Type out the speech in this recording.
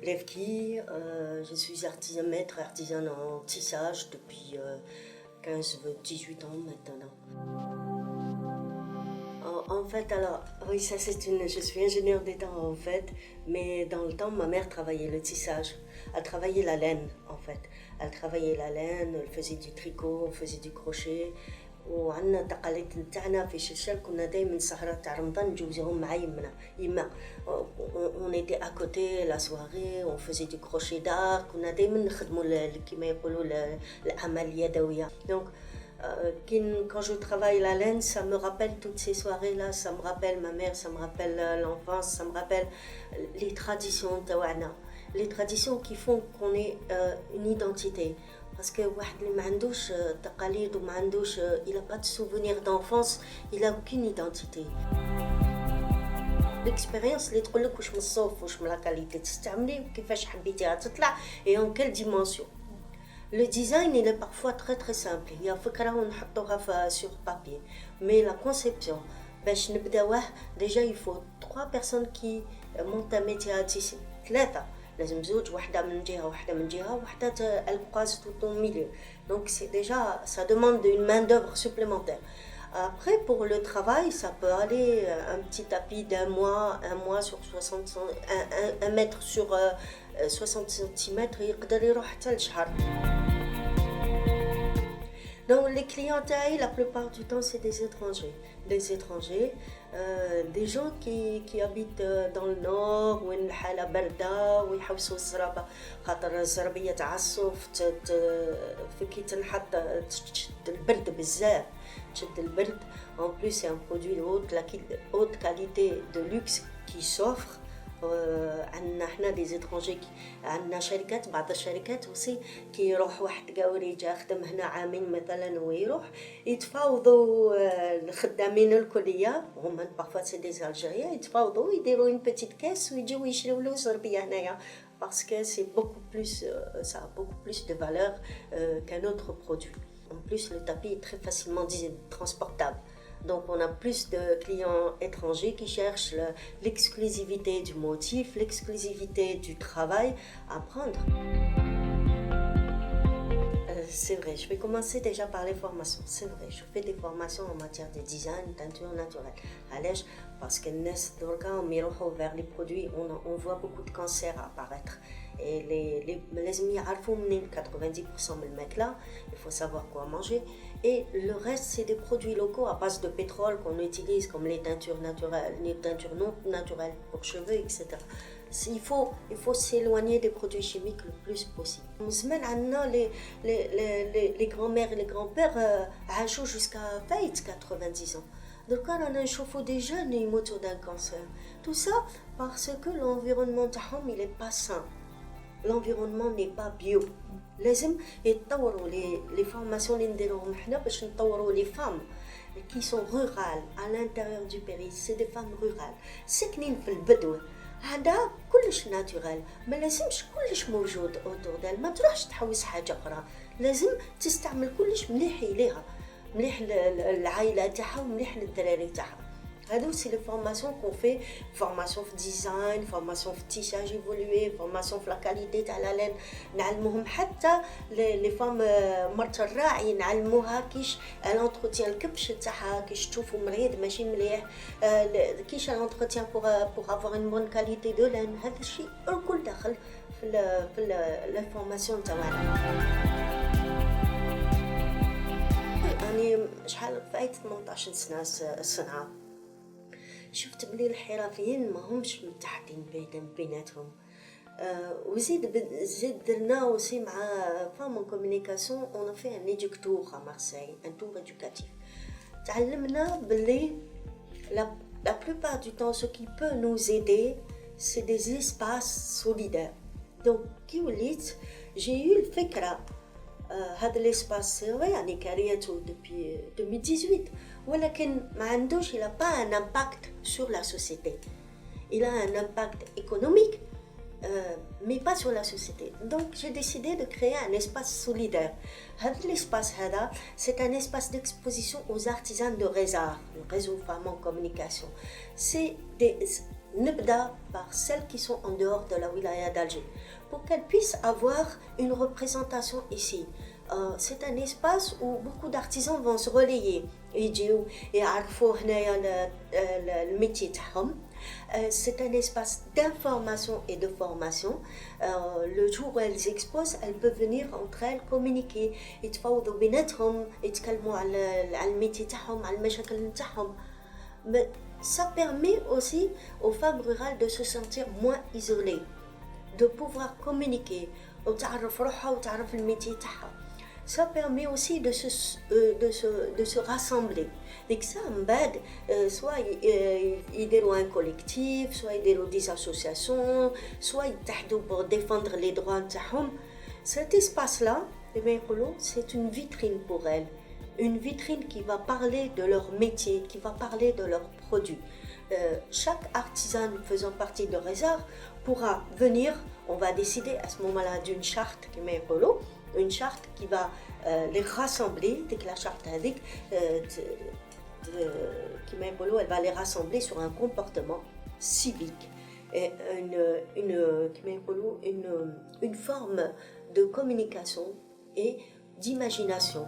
Levki, je suis maître artisan en tissage depuis 15-18 ans maintenant. En fait, alors, oui, je suis ingénieure d'État en fait, mais dans le temps, ma mère travaillait le tissage. Elle travaillait la laine en fait. Elle travaillait la laine, elle faisait du tricot, on faisait du crochet. وعندنا تقاليد نتاعنا في شلشل كنا دايما سهرة تاع رمضان نجوزوهم مع يما on était à côté la soirée on faisait du crochet d'art كنا دايما نخدموا كيما يقولوا الأعمال اليدوية donc quand je travaille la laine, ça me rappelle toutes ces soirées-là, ça me rappelle ma mère, ça me rappelle l'enfance, ça me rappelle les traditions tawana, les traditions qui font qu'on ait une identité. Parce que واحد اللي ما عندوش تقاليد وما عندوش il a pas de souvenir d'enfance, il a aucune identité. L'expérience اللي تقول لك واش من الصوف واش من لا كاليتي تستعملي وكيفاش حبيتيها تطلع et en quelle dimension. Le design, il est parfois très très simple. Il y a فكرة ونحطوها sur papier. Mais la conception, باش نبداوه, déjà il faut 3 personnes qui montent un métier à tisser. 3. لازم زوج, واحدة من جهة واحدة من جهة, واحدة elle croise tout au milieu. Donc c'est déjà, ça demande une main d'œuvre supplémentaire. Après, pour le travail, ça peut aller un petit tapis d'un mois, un mois sur 60, un mètre sur 60 cm, يقدر يروح حتى لشهر. Donc les clients la plupart du temps c'est des étrangers. Des gens qui habitent dans le nord وين الحالة باردة ويحوسوا الزرابة خاطر الزربية تعصف كي تنحط تشد البرد بزاف تشد البرد. En plus c'est un produit de haute qualité de luxe qui s'offre. عندنا حنا دي زيترونجي عندنا شركات بعض الشركات وسي كي يروح واحد قاوري جا خدم هنا عامين مثلا ويروح يتفاوضوا الخدامين الكليه هما بارفوا سي دي الجيريان يتفاوضوا يديروا اون بيتيت كاس ويجيو يشريو له زربيه هنايا parce que c'est beaucoup plus ça a beaucoup plus de valeur qu'un autre produit. En plus le tapis est très facilement transportable. Donc on a plus de clients étrangers qui cherchent l'exclusivité du motif, l'exclusivité du travail à prendre. C'est vrai, je vais commencer déjà par les formations. C'est vrai, je fais des formations en matière de design, teinture naturelle. Allez, parce que vers les produits, on voit beaucoup de cancers apparaître. Et les amis يعرفوا منين 90% من الماكلة, il faut savoir quoi manger. Et le reste, c'est des produits locaux à base de pétrole qu'on utilise, comme les teintures naturelles, les teintures non naturelles pour cheveux, etc. Il faut s'éloigner des produits chimiques le plus possible. Les grands-mères et les grands-pères عاشوا jusqu'à 90 ans. Donc quand on a des jeunes et ils mourent d'un cancer. Tout ça parce que l'environnement تاعهم il est pas sain. L'environnement n'est pas bio. لازم يتطوروا les formations اللي نديروهم حنا باش نطوروا les femmes qui sont rurales à l'intérieur du pays. C'est des femmes rurales ساكنين في البدو. هذا كلش ناتورال, ما لازمش كلش موجود autour d'elle, ما تروحش تحوس حاجه اخرى, لازم تستعمل كلش مليح ليها, مليح العائله تاعها ومليح للدراري تاعها. هادو سي لي فورماسيون كون في فورماسيون في ديزاين, فورماسيون في تيشاج ايفولوي, فورماسيون في لا كاليتي تاع لا لين, نعلموهم حتى لي فام مرت الراعي نعلموها كيش الانتروتيان الكبش تاعها, كيش تشوفوا مريض ماشي مليح, كيش الانتروتيان بور افوار اون بون كاليتي دو لين. هذا الشيء الكل داخل في لا فورماسيون تاعنا. أنا شحال فايت 18 سنة الصنعة, شفت بلي الحرفيين ما همش متحدين بيناتهم. وزيد درنا aussi مع Femmes en Communication, on a fait un éductour à Marseille, un tour éducatif. تعلمنا بلي la plupart du temps ce qui peut nous aider c'est des espaces solidaires. Donc كي وليت j'ai eu الفكرة هذا l'espace c'est vrai يعني كريته depuis 2018, ولكن ما عندوش, il a pas un impact sur la société. Il a un impact économique, mais pas sur la société. Donc j'ai décidé de créer un espace solidaire. L'espace هذا c'est un espace d'exposition aux artisans de Rézard, le réseau Femmes en Communication. C'est نبدأ par celles qui sont en dehors de la wilaya d'Alger, pour qu'elles puissent avoir une représentation ici. C'est un espace où beaucoup d'artisans vont se relayer, يجيو يعرفوا هنايا الميتي تاعهم. C'est un espace d'information et de formation. Le jour où elles exposent, elles peuvent venir entre elles communiquer, يتفاوضوا بيناتهم، يتكلموا على الميتي تاعهم، على المشاكل نتاعهم. Mais ça permet aussi aux femmes rurales de se sentir moins isolées, de pouvoir communiquer وتعرف روحها وتعرف الميتي تاعها. Ça permet aussi de se rassembler. Donc ça, soit ils ont un collectif, soit ils ont des associations, soit ils t'aident pour défendre les droits de l'homme. Cet espace-là, c'est une vitrine pour elles. Une vitrine qui va parler de leur métier, qui va parler de leurs produits. Chaque artisan faisant partie de Rézar pourra venir, on va décider à ce moment-là d'une charte qui met une charte qui va les rassembler, dès que la charte indique, elle va les rassembler sur un comportement civique et une forme de communication et d'imagination.